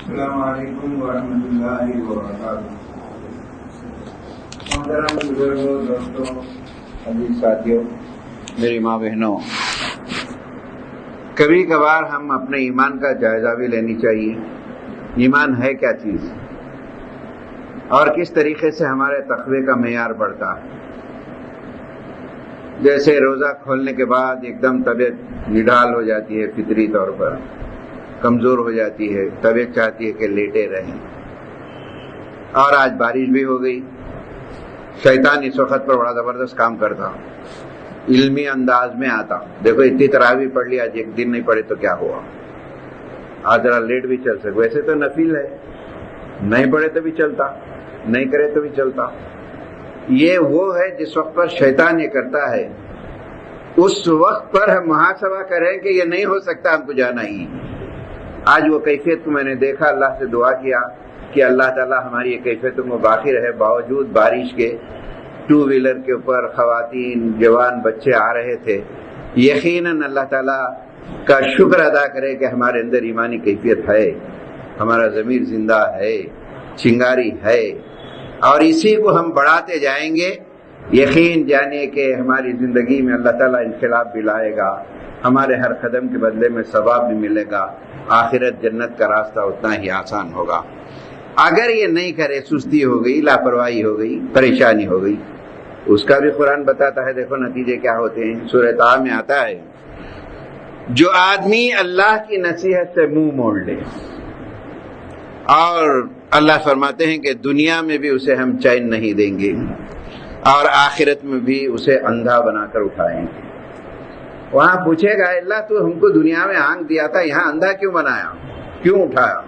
السلام علیکم ورحمۃ اللہ وبرکاتہ۔ محترم بزرگوں، دوستوں، عزیز ساتھیوں، میری ماں بہنوں، کبھی کبھار ہم اپنے ایمان کا جائزہ بھی لینی چاہیے۔ ایمان ہے کیا چیز اور کس طریقے سے ہمارے تقوی کا معیار بڑھتا ہے۔ جیسے روزہ کھولنے کے بعد ایک دم طبیعت نڈال ہو جاتی ہے، فطری طور پر کمزور ہو جاتی ہے، طبیعت چاہتی ہے کہ لیٹے رہیں، اور آج بارش بھی ہو گئی۔ شیطان اس وقت پر بڑا زبردست کام کرتا، علمی انداز میں آتا، دیکھو اتنی تراویح پڑھ لی، آج ایک دن نہیں پڑھے تو کیا ہوا، آج ذرا لیٹ بھی چل سکے، ویسے تو نفل ہے، نہیں پڑھے تو بھی چلتا، نہیں کرے تو بھی چلتا۔ یہ وہ ہے جس وقت پر شیطان یہ کرتا ہے، اس وقت پر ہم محاسبہ کریں کہ یہ نہیں ہو سکتا، ہم کو جانا ہی۔ آج وہ کیفیت کو میں نے دیکھا، اللہ سے دعا کیا کہ اللہ تعالیٰ ہماری یہ کیفیتوں کو باقی رہے، باوجود بارش کے ٹو ویلر کے اوپر خواتین، جوان بچے آ رہے تھے۔ یقیناً اللہ تعالیٰ کا شکر ادا کرے کہ ہمارے اندر ایمانی کیفیت ہے، ہمارا ضمیر زندہ ہے، چنگاری ہے، اور اسی کو ہم بڑھاتے جائیں گے۔ یقین جانے کہ ہماری زندگی میں اللہ تعالیٰ انقلاب بھی لائے گا، ہمارے ہر قدم کے بدلے میں ثواب بھی ملے گا، آخرت جنت کا راستہ اتنا ہی آسان ہوگا۔ اگر یہ نہیں کرے، سستی ہو گئی، لاپرواہی ہو گئی، پریشانی ہو گئی، اس کا بھی قرآن بتاتا ہے۔ دیکھو نتیجے کیا ہوتے ہیں، سورہ طٰہٰ میں آتا ہے، جو آدمی اللہ کی نصیحت سے منہ موڑ لے، اور اللہ فرماتے ہیں کہ دنیا میں بھی اسے ہم چین نہیں دیں گے اور آخرت میں بھی اسے اندھا بنا کر اٹھائیں گے۔ وہاں پوچھے گا، اللہ تو ہم کو دنیا میں آنکھ دیا تھا، یہاں اندھا کیوں بنایا، کیوں اٹھایا؟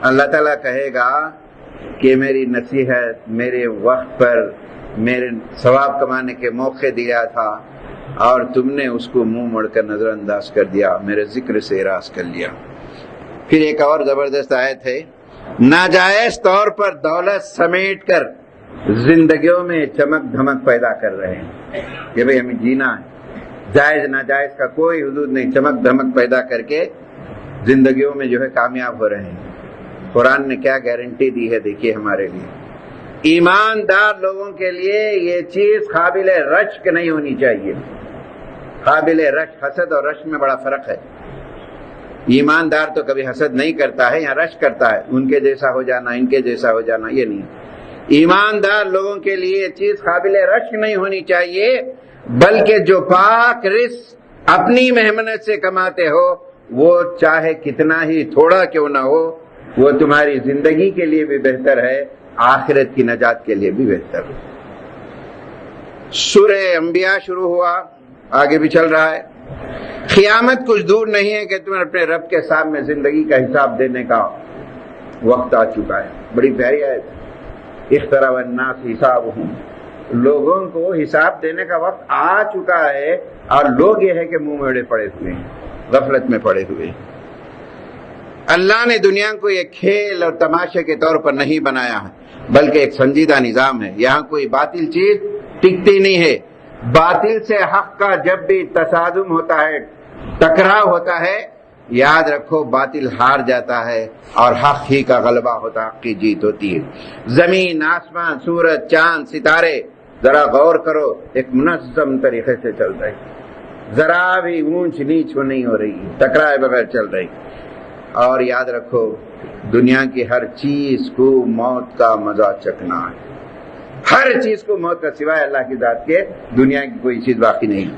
اللہ تعالیٰ کہے گا کہ میری نصیحت میرے وقت پر میرے ثواب کمانے کے موقع دیا تھا، اور تم نے اس کو منہ موڑ کر نظر انداز کر دیا، میرے ذکر سے اراض کر لیا۔ پھر ایک اور زبردست آیت ہے، ناجائز طور پر دولت سمیٹ کر زندگیوں میں چمک دھمک پیدا کر رہے ہیں کہ بھئی ہمیں جینا ہے، جائز ناجائز کا کوئی حدود نہیں، چمک دھمک پیدا کر کے زندگیوں میں جو ہے کامیاب ہو رہے ہیں۔ قرآن نے کیا گارنٹی دی ہے دیکھیے ہمارے لیے، ایماندار لوگوں کے لیے یہ چیز قابل رشک نہیں ہونی چاہیے۔ قابل رشک، حسد اور رشک میں بڑا فرق ہے۔ ایماندار تو کبھی حسد نہیں کرتا ہے، یہاں رشک کرتا ہے، ان کے جیسا ہو جانا، ان کے جیسا ہو جانا، یہ نہیں۔ ایماندار لوگوں کے لیے یہ چیز قابل رشک نہیں ہونی چاہیے، بلکہ جو پاک رزق اپنی محنت سے کماتے ہو، وہ چاہے کتنا ہی تھوڑا کیوں نہ ہو، وہ تمہاری زندگی کے لیے بھی بہتر ہے، آخرت کی نجات کے لیے بھی بہتر ہے۔ سورہ انبیاء شروع ہوا، آگے بھی چل رہا ہے۔ قیامت کچھ دور نہیں ہے کہ تمہیں اپنے رب کے سامنے زندگی کا حساب دینے کا وقت آ چکا ہے۔ بڑی پیاری آیت، اقترب الناس حسابهم، لوگوں کو حساب دینے کا وقت آ چکا ہے، اور لوگ یہ ہے کہ منہ موڑے پڑے ہوئے ہیں، غفلت میں پڑے ہوئے ہیں۔ اللہ نے دنیا کو ایک کھیل اور تماشے کے طور پر نہیں بنایا ہے، بلکہ ایک سنجیدہ نظام ہے۔ یہاں کوئی باطل چیز ٹکتی نہیں ہے۔ باطل سے حق کا جب بھی تصادم ہوتا ہے، ٹکراؤ ہوتا ہے، یاد رکھو باطل ہار جاتا ہے اور حق ہی کا غلبہ ہوتا، حق کی جیت ہوتی ہے۔ زمین، آسمان، سورج، چاند، ستارے، ذرا غور کرو، ایک منظم طریقے سے چل رہے، ذرا بھی اونچ نیچ نہیں ہو رہی، ٹکرائے بغیر چل رہی۔ اور یاد رکھو دنیا کی ہر چیز کو موت کا مزہ چکھنا ہے، ہر چیز کو موت کا، سوائے اللہ کی ذات کے دنیا کی کوئی چیز باقی نہیں۔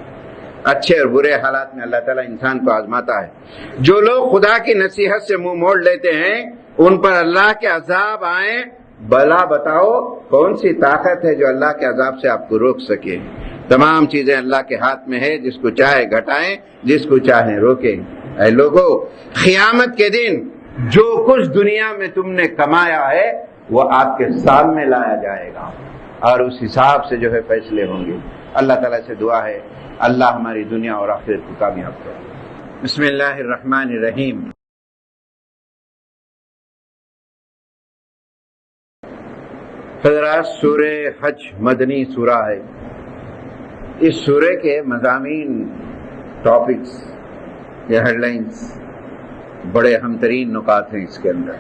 اچھے اور برے حالات میں اللہ تعالیٰ انسان کو آزماتا ہے۔ جو لوگ خدا کی نصیحت سے منہ موڑ لیتے ہیں، ان پر اللہ کے عذاب آئیں، بلا بتاؤ کون سی طاقت ہے جو اللہ کے عذاب سے آپ کو روک سکے؟ تمام چیزیں اللہ کے ہاتھ میں ہے، جس کو چاہے گھٹائیں، جس کو چاہے روکیں۔ اے لوگو، قیامت کے دن جو کچھ دنیا میں تم نے کمایا ہے وہ آپ کے سامنے لایا جائے گا، اور اس حساب سے جو ہے فیصلے ہوں گے۔ اللہ تعالیٰ سے دعا ہے اللہ ہماری دنیا اور آخرت کو کامیاب کرے۔ بسم اللہ الرحمن الرحیم۔ حضرات، سورہ حج مدنی سورہ ہے۔ اس سورہ کے مضامین، ٹاپکس یا ہیڈ لائنز بڑے اہم ترین نکات ہیں اس کے اندر۔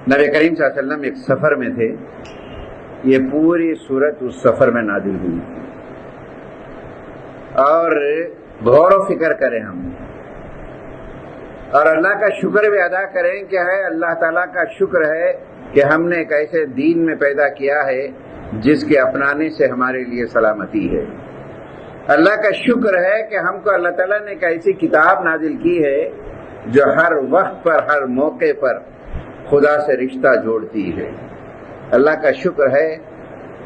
نبی کریم صلی اللہ علیہ وسلم ایک سفر میں تھے، یہ پوری صورت اس سفر میں نازل ہوئی، اور غور و فکر کریں ہم، اور اللہ کا شکر بھی ادا کریں کہ ہے اللہ تعالیٰ کا شکر ہے کہ ہم نے ایک ایسے دین میں پیدا کیا ہے جس کے اپنانے سے ہمارے لیے سلامتی ہے۔ اللہ کا شکر ہے کہ ہم کو اللہ تعالیٰ نے ایک ایسی کتاب نازل کی ہے جو ہر وقت پر ہر موقع پر خدا سے رشتہ جوڑتی ہے۔ اللہ کا شکر ہے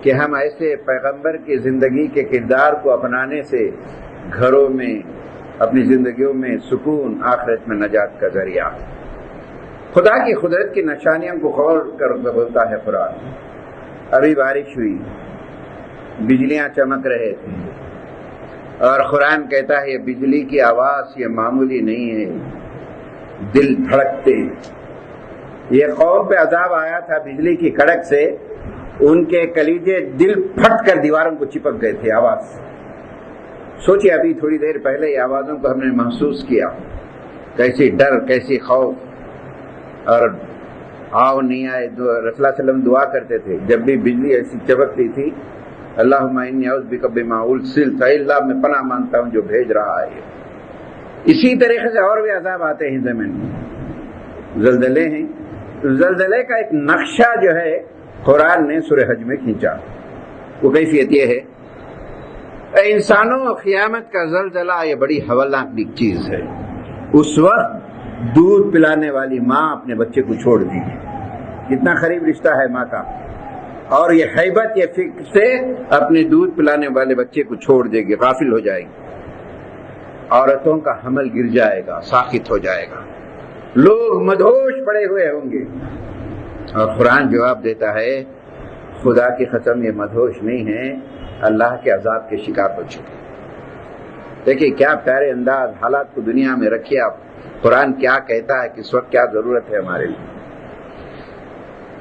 کہ ہم ایسے پیغمبر کی زندگی کے کردار کو اپنانے سے گھروں میں، اپنی زندگیوں میں سکون، آخرت میں نجات کا ذریعہ۔ خدا کی قدرت کی نشانیوں کو غور کر بولتا ہے قرآن۔ ابھی بارش ہوئی، بجلیاں چمک رہے تھے، اور قرآن کہتا ہے یہ بجلی کی آواز یہ معمولی نہیں ہے، دل دھڑکتے۔ یہ قوم پہ عذاب آیا تھا بجلی کی کڑک سے، ان کے کلیجے دل پھٹ کر دیواروں کو چپک گئے تھے آواز۔ سوچیے ابھی تھوڑی دیر پہلے یہ آوازوں کو ہم نے محسوس کیا، کیسی ڈر، کیسی خوف، اور آؤ نہیں آئے۔ رسول اللہ صلی اللہ علیہ وسلم دعا کرتے تھے جب بھی بجلی ایسی چمکتی تھی، اللہم انی اعوذ بک بما ارسلت، اے اللہ میں پناہ مانگتا ہوں جو بھیج رہا ہے۔ اسی طریقے سے اور بھی عذاب آتے ہیں زمین میں، زلزلے ہیں۔ زلزلے کا ایک نقشہ جو ہے قرآن نے سورہ حج میں کھینچا، وہ کیفیت یہ ہے، اے انسانوں قیامت کا زلزلہ یہ بڑی ہولناک چیز ہے۔ اس وقت دودھ پلانے والی ماں اپنے بچے کو چھوڑ دی، کتنا قریب رشتہ ہے ماں کا، اور یہ ہیبت، یہ فکر سے اپنے دودھ پلانے والے بچے کو چھوڑ دے گی، غافل ہو جائے گی۔ عورتوں کا حمل گر جائے گا، ساقط ہو جائے گا، لوگ مدہوش پڑے ہوئے ہوں گے۔ اور قرآن جواب دیتا ہے خدا کی قسم یہ مدہوش نہیں ہے، اللہ کے عذاب کے شکار ہو چکے۔ دیکھیے کیا پیارے انداز، حالات کو دنیا میں رکھیے آپ، قرآن کیا کہتا ہے، کس وقت کیا ضرورت ہے ہمارے لیے۔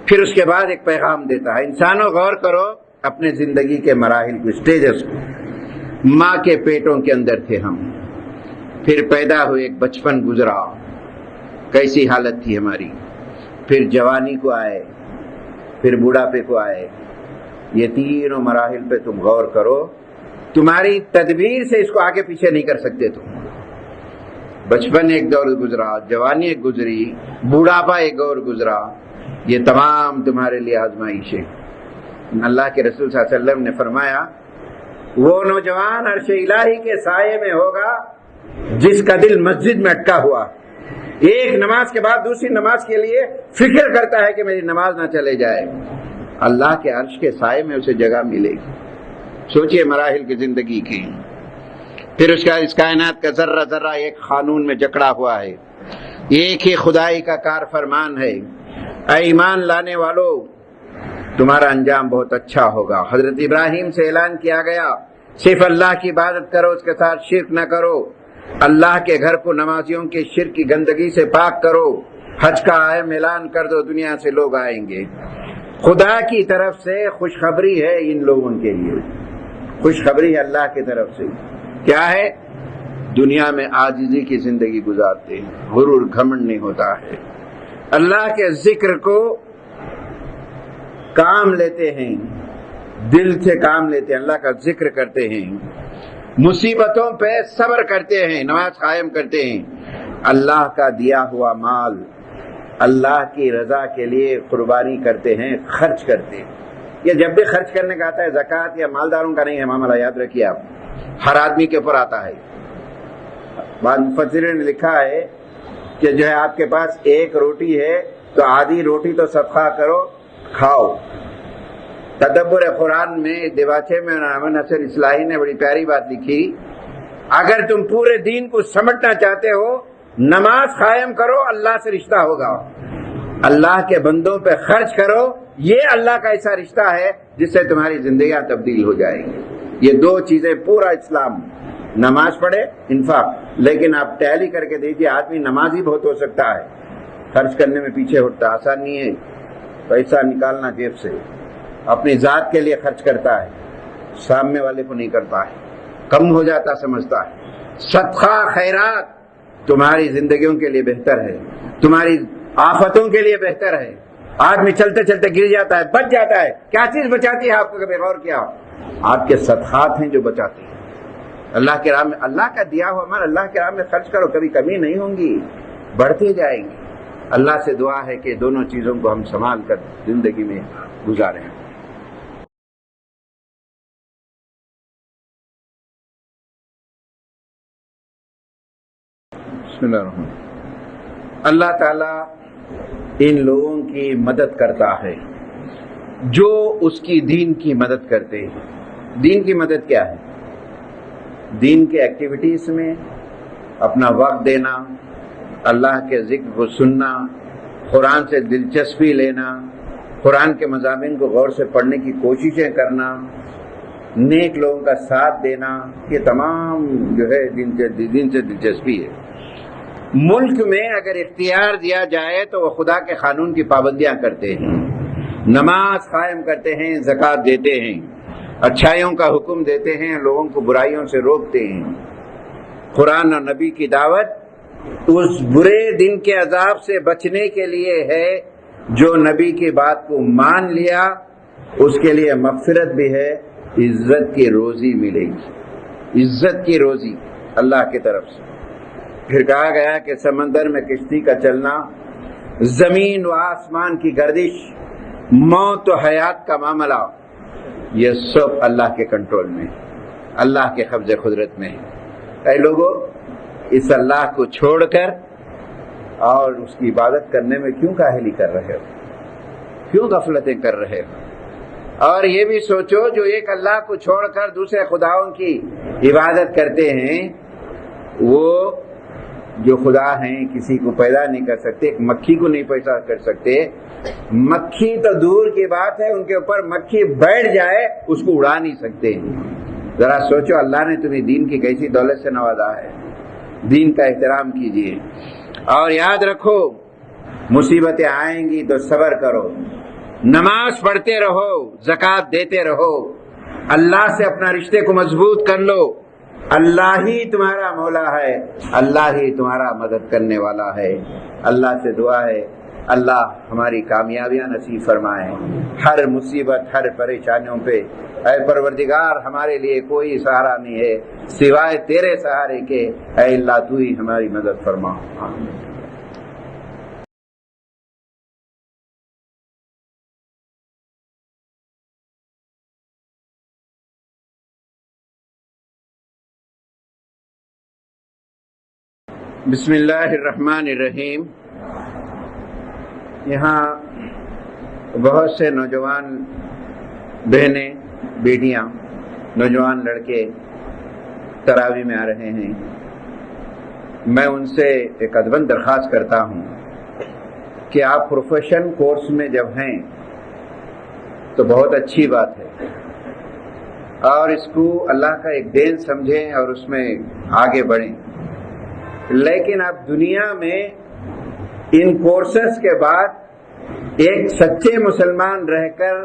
پھر اس کے بعد ایک پیغام دیتا ہے، انسانوں غور کرو اپنے زندگی کے مراحل کو، سٹیجز کو۔ ماں کے پیٹوں کے اندر تھے ہم، پھر پیدا ہوئے، ایک بچپن گزرا، کیسی حالت تھی ہماری، پھر جوانی کو آئے، پھر بوڑھاپے کو آئے۔ یہ تینوں مراحل پہ تم غور کرو، تمہاری تدبیر سے اس کو آگے پیچھے نہیں کر سکتے تم۔ بچپن ایک دور گزرا، جوانی ایک گزری، بوڑھاپا ایک دور گزرا، یہ تمام تمہارے لیے آزمائشیں۔ اللہ کے رسول صلی اللہ علیہ وسلم نے فرمایا وہ نوجوان عرش الہی کے سائے میں ہوگا جس کا دل مسجد میں اٹکا ہوا، ایک نماز کے بعد دوسری نماز کے لیے فکر کرتا ہے کہ میری نماز نہ چلے جائے، اللہ کے عرش کے سائے میں اسے جگہ ملے گی۔ سوچئے مراحل کی زندگی کی۔ پھر اس کائنات کا ذرہ ذرہ ایک قانون میں جکڑا ہوا ہے، ایک ہی خدائی کا کار فرمان ہے۔ اے ایمان لانے والو تمہارا انجام بہت اچھا ہوگا۔ حضرت ابراہیم سے اعلان کیا گیا صرف اللہ کی عبادت کرو، اس کے ساتھ شرک نہ کرو، اللہ کے گھر کو نمازیوں کے شرک کی گندگی سے پاک کرو، حج کا اہم اعلان کر دو، دنیا سے لوگ آئیں گے۔ خدا کی طرف سے خوشخبری ہے ان لوگوں کے لیے، خوشخبری ہے اللہ کی طرف سے۔ کیا ہے؟ دنیا میں عاجزی کی زندگی گزارتے ہیں، غرور گھمنڈ نہیں ہوتا ہے، اللہ کے ذکر کو کام لیتے ہیں، دل سے کام لیتے ہیں، اللہ کا ذکر کرتے ہیں، مصیبتوں پہ صبر کرتے ہیں، نماز قائم کرتے ہیں، اللہ کا دیا ہوا مال اللہ کی رضا کے لیے قربانی کرتے ہیں، خرچ کرتے ہیں۔ یہ جب بھی خرچ کرنے کا آتا ہے زکوٰۃ یا مالداروں کا نہیں ہے معاملہ، یاد رکھیے آپ، ہر آدمی کے اوپر آتا ہے۔ بعض مفسرین نے لکھا ہے کہ جو ہے آپ کے پاس ایک روٹی ہے تو آدھی روٹی تو صدقہ کرو، کھاؤ۔ تدبر قرآن میں دیواچے میں امن نصر اصلاحی نے بڑی پیاری بات لکھی، اگر تم پورے دین کو سمجھنا چاہتے ہو نماز قائم کرو، اللہ سے رشتہ ہوگا، اللہ کے بندوں پہ خرچ کرو، یہ اللہ کا ایسا رشتہ ہے جس سے تمہاری زندگیاں تبدیل ہو جائیں گی۔ یہ دو چیزیں پورا اسلام، نماز پڑھے، انفاق۔ لیکن آپ ٹیلی کر کے دیکھیے، آدمی نمازی بہت ہو سکتا ہے، خرچ کرنے میں پیچھے ہٹتا، آسان نہیں ہے پیسہ نکالنا جیب سے، اپنی ذات کے لیے خرچ کرتا ہے، سامنے والے کو نہیں کرتا ہے، کم ہو جاتا سمجھتا ہے۔ صدقہ خیرات تمہاری زندگیوں کے لیے بہتر ہے، تمہاری آفتوں کے لیے بہتر ہے۔ آدمی چلتے چلتے گر جاتا ہے، بچ جاتا ہے، کیا چیز بچاتی ہے آپ کو؟ کبھی غور کیا؟ آپ کے صدقات ہیں جو بچاتے ہیں۔ اللہ کے راہ میں، اللہ کا دیا ہوا مال اللہ کے راہ میں خرچ کرو، کبھی کمی نہیں ہوں گی، بڑھتے جائیں گی۔ اللہ سے دعا ہے کہ دونوں چیزوں کو ہم سنبھال کر زندگی میں گزاریں۔ بسم اللہ الرحمن الرحیم۔ اللہ تعالیٰ ان لوگوں کی مدد کرتا ہے جو اس کی دین کی مدد کرتے ہیں۔ دین کی مدد کیا ہے؟ دین کے ایکٹیویٹیز میں اپنا وقت دینا، اللہ کے ذکر کو سننا، قرآن سے دلچسپی لینا، قرآن کے مضامین کو غور سے پڑھنے کی کوششیں کرنا، نیک لوگوں کا ساتھ دینا، یہ تمام جو ہے دین سے دلچسپی ہے۔ ملک میں اگر اختیار دیا جائے تو وہ خدا کے قانون کی پابندیاں کرتے ہیں، نماز قائم کرتے ہیں، زکوٰۃ دیتے ہیں، اچھائیوں کا حکم دیتے ہیں، لوگوں کو برائیوں سے روکتے ہیں۔ قرآن اور نبی کی دعوت اس برے دن کے عذاب سے بچنے کے لیے ہے۔ جو نبی کی بات کو مان لیا اس کے لیے مغفرت بھی ہے، عزت کی روزی ملے گی، عزت کی روزی اللہ کی طرف سے۔ پھر کہا گیا کہ سمندر میں کشتی کا چلنا، زمین و آسمان کی گردش، موت و حیات کا معاملہ، یہ سب اللہ کے کنٹرول میں، اللہ کے قبض قدرت میں ہے۔ اے لوگوں، اس اللہ کو چھوڑ کر اور اس کی عبادت کرنے میں کیوں کاہلی کر رہے ہو؟ کیوں غفلتیں کر رہے ہو؟ اور یہ بھی سوچو جو ایک اللہ کو چھوڑ کر دوسرے خداؤں کی عبادت کرتے ہیں، وہ جو خدا ہیں کسی کو پیدا نہیں کر سکتے، ایک مکھی کو نہیں پیدا کر سکتے۔ مکھی تو دور کی بات ہے، ان کے اوپر مکھی بیٹھ جائے اس کو اڑا نہیں سکتے۔ ذرا سوچو اللہ نے تمہیں دین کی کیسی دولت سے نوازا ہے۔ دین کا احترام کیجیے اور یاد رکھو مصیبتیں آئیں گی تو صبر کرو، نماز پڑھتے رہو، زکوٰۃ دیتے رہو، اللہ سے اپنا رشتے کو مضبوط کر لو۔ اللہ ہی تمہارا مولا ہے، اللہ ہی تمہارا مدد کرنے والا ہے۔ اللہ سے دعا ہے اللہ ہماری کامیابیاں نصیب فرمائے، ہر مصیبت ہر پریشانیوں پہ اے پروردگار ہمارے لیے کوئی سہارا نہیں ہے سوائے تیرے سہارے کے، اے اللہ تو ہی ہماری مدد فرما۔ بسم اللہ الرحمن الرحیم۔ یہاں بہت سے نوجوان بہنیں، بیٹیاں، نوجوان لڑکے تراویح میں آ رہے ہیں۔ میں ان سے ایک ادباً درخواست کرتا ہوں کہ آپ پروفیشن کورس میں جب ہیں تو بہت اچھی بات ہے اور اس کو اللہ کا ایک دین سمجھیں اور اس میں آگے بڑھیں، لیکن اب دنیا میں ان کورسز کے بعد ایک سچے مسلمان رہ کر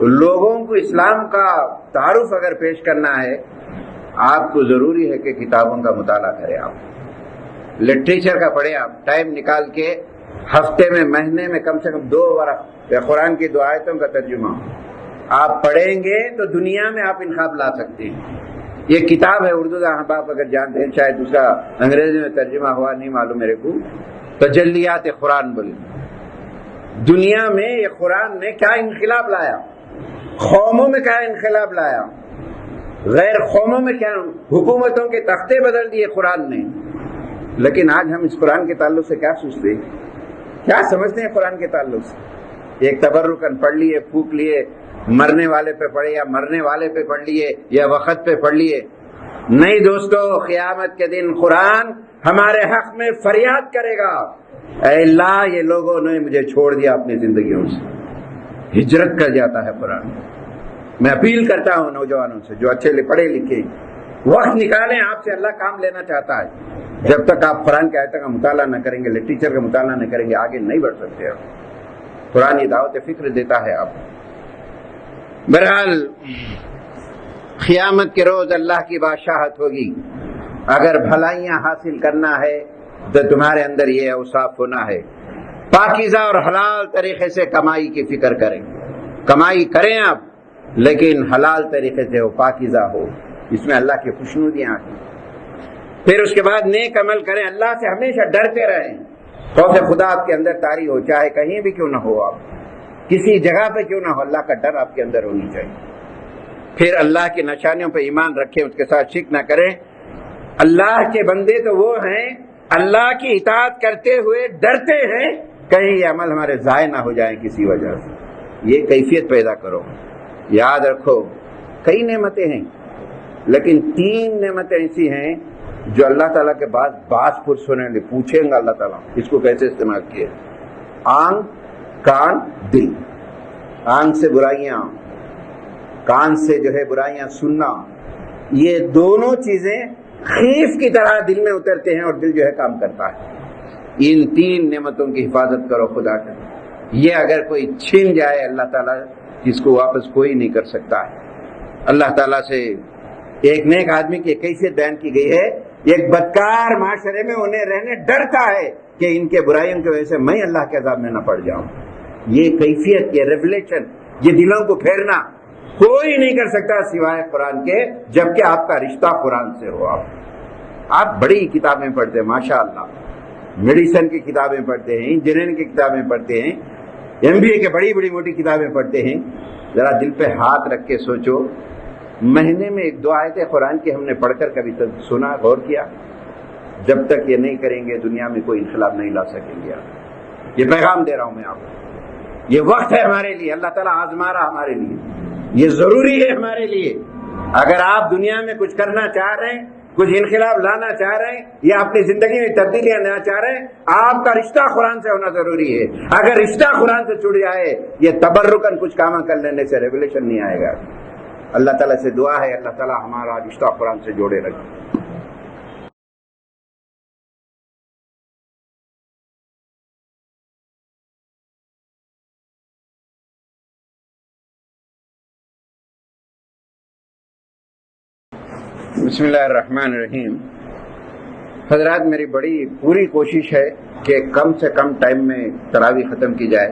لوگوں کو اسلام کا تعارف اگر پیش کرنا ہے، آپ کو ضروری ہے کہ کتابوں کا مطالعہ کریں، آپ لٹریچر کا پڑھیں، آپ ٹائم نکال کے ہفتے میں، مہینے میں کم سے کم 2 ورق یا قرآن کی 2 آیتوں کا ترجمہ آپ پڑھیں گے تو دنیا میں آپ انقلاب لا سکتے ہیں۔ یہ کتاب ہے اردو کا، آپ اگر جانتے ہیں، شاید دوسرا انگریزی میں ترجمہ ہوا نہیں معلوم میرے کو، تجلیات قرآن بول۔ دنیا میں یہ قرآن نے کیا انقلاب لایا، قوموں میں کیا انقلاب لایا، غیر قوموں میں کیا حکومتوں کے تختے بدل دیے قرآن نے۔ لیکن آج ہم اس قرآن کے تعلق سے کیا سوچتے ہیں، کیا سمجھتے ہیں قرآن کے تعلق سے؟ ایک تبرکن پڑھ لیے، پھونک لیے، مرنے والے پہ پڑھے یا مرنے والے پہ پڑھ لیے یا وقت پہ پڑھ لیے۔ نہیں دوستو، قیامت کے دن قرآن ہمارے حق میں فریاد کرے گا، اے اللہ یہ لوگوں نے مجھے چھوڑ دیا اپنی زندگیوں سے، ہجرت کر جاتا ہے قرآن۔ میں اپیل کرتا ہوں نوجوانوں سے جو اچھے پڑھے لکھے، وقت نکالیں، آپ سے اللہ کام لینا چاہتا ہے۔ جب تک آپ قرآن کی آیتوں کا مطالعہ نہ کریں گے، لٹریچر کا مطالعہ نہ کریں گے، آگے نہیں بڑھ سکتے آپ۔ قرآن یہ دعوت فکر دیتا ہے آپ۔ بہرحال قیامت کے روز اللہ کی بادشاہت ہوگی۔ اگر بھلائیاں حاصل کرنا ہے تو تمہارے اندر یہ اوصاف ہونا ہے۔ پاکیزہ اور حلال طریقے سے کمائی کی فکر کریں، کمائی کریں آپ، لیکن حلال طریقے سے ہو، پاکیزہ ہو، اس میں اللہ کی خوشنودیاں ہیں۔ پھر اس کے بعد نیک عمل کریں، اللہ سے ہمیشہ ڈرتے رہیں، خوف خدا آپ کے اندر طاری ہو، چاہے کہیں بھی کیوں نہ ہو، آپ کسی جگہ پہ کیوں نہ ہو، اللہ کا ڈر آپ کے اندر ہونی چاہیے۔ پھر اللہ کی نشانیوں پہ ایمان رکھیں، اس کے ساتھ شرک نہ کریں۔ اللہ کے بندے تو وہ ہیں اللہ کی اطاعت کرتے ہوئے ڈرتے ہیں کہیں یہ عمل ہمارے ضائع نہ ہو جائیں کسی وجہ سے، یہ کیفیت پیدا کرو۔ یاد رکھو کئی نعمتیں ہیں، لیکن 3 نعمتیں ایسی ہیں جو اللہ تعالیٰ کے بعد باس پرس ہونے لے پوچھیں گا اللہ تعالیٰ اس کو کیسے استعمال کیے۔ آنکھ، کان، دل۔ آنکھ سے برائیاں، کان سے جو ہے برائیاں سننا، یہ دونوں چیزیں خیف کی طرح دل میں اترتے ہیں اور دل جو ہے کام کرتا ہے۔ ان 3 نعمتوں کی حفاظت کرو خدا کا، یہ اگر کوئی چھین جائے اللہ تعالیٰ اس کو واپس کوئی نہیں کر سکتا ہے۔ اللہ تعالیٰ سے ایک نیک آدمی کی کیفیت بیان کی گئی ہے، ایک بدکار معاشرے میں انہیں رہنے ڈرتا ہے کہ ان کے برائیوں کی وجہ سے میں اللہ کے عذاب میں نہ پڑ جاؤں۔ یہ کیفیت، یہ ریولیشن، یہ دلوں کو پھیرنا کوئی نہیں کر سکتا سوائے قرآن کے، جبکہ آپ کا رشتہ قرآن سے ہو۔ آپ بڑی کتابیں پڑھتے ہیں ماشاء اللہ، میڈیسن کی کتابیں پڑھتے ہیں، انجینئرنگ کی کتابیں پڑھتے ہیں، MBA کے بڑی بڑی موٹی کتابیں پڑھتے ہیں، ذرا دل پہ ہاتھ رکھ کے سوچو، مہینے میں 1-2 آیتیں قرآن کی ہم نے پڑھ کر کبھی سنا، غور کیا؟ جب تک یہ نہیں کریں گے دنیا میں کوئی انقلاب نہیں لا سکیں گے۔ یہ پیغام دے رہا ہوں میں آپ کو، یہ وقت ہے ہمارے لیے، اللہ تعالیٰ آزما رہا ہمارے لیے، یہ ضروری ہے ہمارے لیے۔ اگر آپ دنیا میں کچھ کرنا چاہ رہے ہیں، کچھ انقلاب لانا چاہ رہے ہیں یا اپنی زندگی میں تبدیلیاں لانا چاہ رہے ہیں، آپ کا رشتہ قرآن سے ہونا ضروری ہے۔ اگر رشتہ قرآن سے جڑ جائے، یہ تبرکن کچھ کام کر لینے سے ریولیشن نہیں آئے گا۔ اللہ تعالیٰ سے دعا ہے اللہ تعالیٰ ہمارا رشتہ قرآن سے جوڑے رکھے۔ بسم اللہ الرحمن الرحیم۔ حضرات، میری بڑی پوری کوشش ہے کہ کم سے کم ٹائم میں تراویح ختم کی جائے۔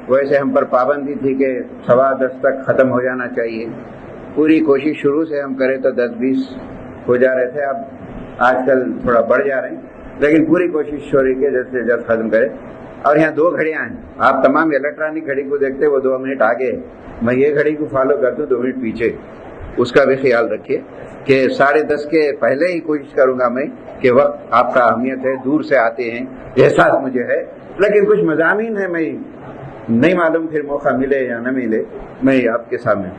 ویسے ہم پر پابندی تھی کہ 10:15 تک ختم ہو جانا چاہیے، پوری کوشش شروع سے ہم کریں تو 10-20 ہو جا رہے تھے، اب آج کل تھوڑا بڑھ جا رہے ہیں، لیکن پوری کوشش ہو رہی کہ جلد سے جلد ختم کریں۔ اور یہاں 2 گھڑیاں ہیں، آپ تمام الیکٹرانک گھڑی کو دیکھتے وہ 2 منٹ آگے، میں یہ گھڑی کو فالو کرتا ہوں 2 منٹ پیچھے، اس کا بھی خیال رکھیے کہ 10:30 کے پہلے ہی کوشش کروں گا میں کہ وقت آپ کا اہمیت ہے، دور سے آتے ہیں، احساس مجھے ہے، لیکن کچھ مضامین ہیں میں نہیں معلوم پھر موقع ملے یا نہ ملے، میں آپ کے سامنے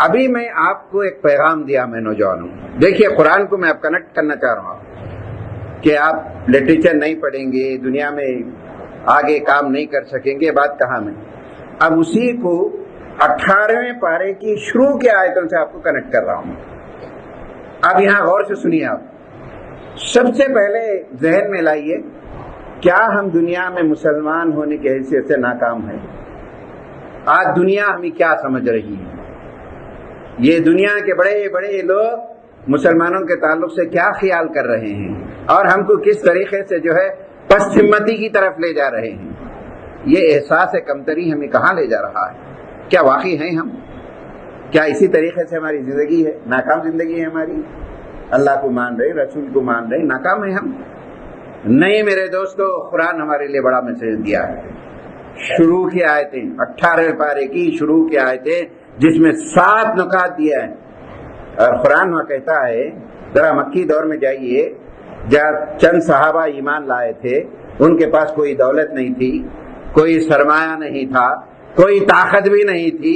ابھی میں آپ کو ایک پیغام دیا میں نوجوانوں، دیکھیے قرآن کو میں آپ کنیکٹ کرنا چاہ رہا ہوں کہ آپ لٹریچر نہیں پڑھیں گے، دنیا میں آگے کام نہیں کر سکیں گے، بات کہاں میں اب اسی کو 18ویں پارے کی شروع کے آیتوں سے آپ کو کنیکٹ کر رہا ہوں۔ اب یہاں غور سے سنیے، آپ سب سے پہلے ذہن میں لائیے، کیا ہم دنیا میں مسلمان ہونے کی حیثیت سے ناکام ہیں؟ آج دنیا ہمیں کیا سمجھ رہی ہے؟ یہ دنیا کے بڑے بڑے لوگ مسلمانوں کے تعلق سے کیا خیال کر رہے ہیں اور ہم کو کس طریقے سے جو ہے پست ہمتی کی طرف لے جا رہے ہیں؟ یہ احساس کمتری ہمیں کہاں لے جا رہا ہے؟ کیا واقعی ہیں ہم؟ کیا اسی طریقے سے ہماری زندگی ہے؟ ناکام زندگی ہے ہماری، اللہ کو مان رہے، رسول کو مان رہے، ناکام ہیں ہم؟ نہیں میرے دوستو، قرآن ہمارے لیے بڑا میسج دیا ہے۔ شروع کی آیتیں، 18ویں پارے کی شروع کی آیتیں جس میں 7 نکات دیا ہے، اور قرآن وہاں کہتا ہے، ذرا مکی دور میں جائیے، جب چند صحابہ ایمان لائے تھے، ان کے پاس کوئی دولت نہیں تھی، کوئی سرمایہ نہیں تھا، کوئی طاقت بھی نہیں تھی،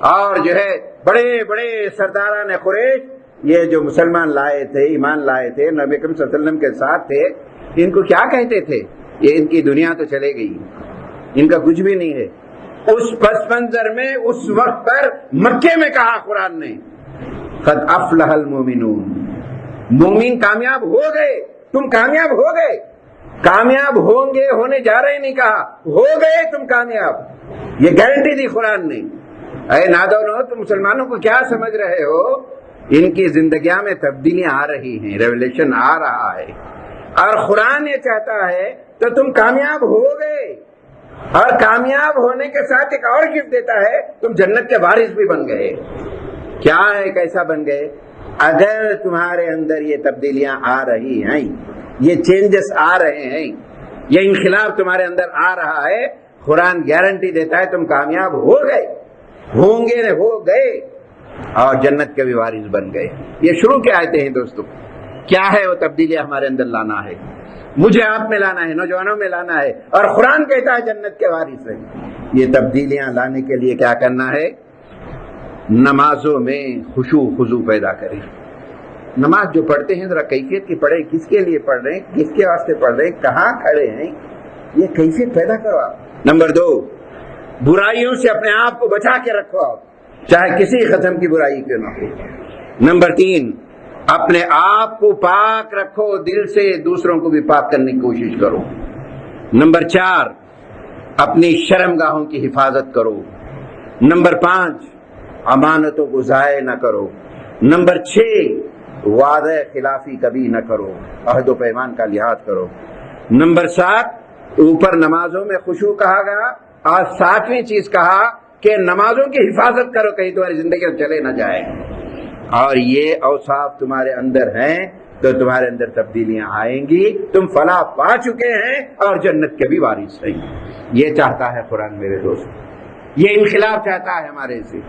اور جو ہے بڑے بڑے سرداران قریش یہ جو مسلمان لائے تھے، ایمان لائے تھے، نبی اکرم صلی اللہ علیہ وسلم کے ساتھ تھے، ان کو کیا کہتے تھے؟ یہ ان کی دنیا تو چلے گئی، ان کا کچھ بھی نہیں ہے۔ اس پس منظر میں اس وقت پر مکے میں کہا قرآن نے، قد افلح المومنون، مومن کامیاب ہو گئے، تم کامیاب ہو گئے، کامیاب ہوں گے، ہونے جا رہے نہیں کہا، ہو گئے تم کامیاب، یہ گارنٹی دی قرآن نے۔ اے نادانو، تم مسلمانوں کو کیا سمجھ رہے ہو؟ ان کی زندگیاں میں تبدیلیاں آ رہی ہیں، ریولیشن آ رہا ہے۔ اور قرآن یہ چاہتا ہے تو تم کامیاب ہو گئے، اور کامیاب ہونے کے ساتھ ایک اور گفٹ دیتا ہے، تم جنت کے وارث بھی بن گئے۔ کیا ہے، کیسا بن گئے؟ اگر تمہارے اندر یہ تبدیلیاں آ رہی ہیں، یہ چینجز آ رہے ہیں، یہ انقلاب تمہارے اندر آ رہا ہے، قرآن گارنٹی دیتا ہے تم کامیاب ہو گئے، ہوں گے، ہو گئے، اور جنت کے بھی وارث بن گئے۔ یہ شروع کے آیتیں ہیں دوستو۔ کیا ہے وہ تبدیلیاں ہمارے اندر لانا ہے، مجھے آپ میں لانا ہے، نوجوانوں میں لانا ہے، اور قرآن کہتا ہے جنت کے وارث ہیں۔ یہ تبدیلیاں لانے کے لیے کیا کرنا ہے؟ نمازوں میں خشوع خضوع پیدا کریں۔ نماز جو پڑھتے ہیں ذرا کیفیت کی پڑھیں، کس کے لیے پڑھ رہے ہیں، کس کے واسطے پڑھ رہے ہیں، کہاں کھڑے ہیں، یہ کیفیت پیدا کرو آپ۔ نمبر 2، برائیوں سے اپنے آپ کو بچا کے رکھو آپ، چاہے کسی قسم کی برائی کیوں نہ ہو۔ نمبر 3، اپنے آپ کو پاک رکھو، دل سے دوسروں کو بھی پاک کرنے کی کوشش کرو۔ نمبر 4، اپنی شرمگاہوں کی حفاظت کرو۔ نمبر 5، امانتوں کو ضائع نہ کرو۔ نمبر 6، وعدہ خلافی کبھی نہ کرو، عہد و پیمان کا لحاظ کرو۔ نمبر 7، اوپر نمازوں میں خشوع کہا گیا، اور 7ویں چیز کہا کہ نمازوں کی حفاظت کرو، کہیں تمہاری زندگی میں چلے نہ جائے۔ اور یہ اوصاف تمہارے اندر ہیں تو تمہارے اندر تبدیلیاں آئیں گی، تم فلاح پا چکے ہیں اور جنت کے بھی وارث ہیں۔ یہ چاہتا ہے قرآن میرے دوست، یہ انقلاب چاہتا ہے ہمارے سے،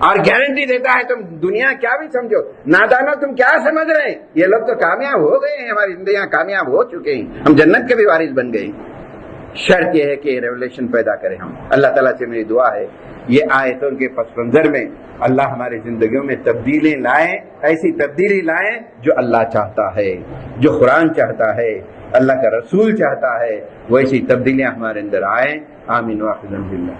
اور گارنٹی دیتا ہے تم دنیا کیا بھی سمجھو، نادانو تم کیا سمجھ رہے ہیں، یہ لوگ تو کامیاب ہو گئے ہیں، ہماری زندگیاں کامیاب ہو چکے ہیں، ہم جنت کے بھی وارث بن گئے۔ شرط یہ ہے کہ ریولیشن پیدا کریں ہم۔ اللہ تعالیٰ سے میری دعا ہے یہ آیتوں کے پس منظر میں اللہ ہماری زندگیوں میں تبدیلی لائیں، ایسی تبدیلی لائیں جو اللہ چاہتا ہے، جو قرآن چاہتا ہے، اللہ کا رسول چاہتا ہے، ویسی تبدیلیاں ہمارے اندر آئیں۔ آمین واخر الحمد للہ۔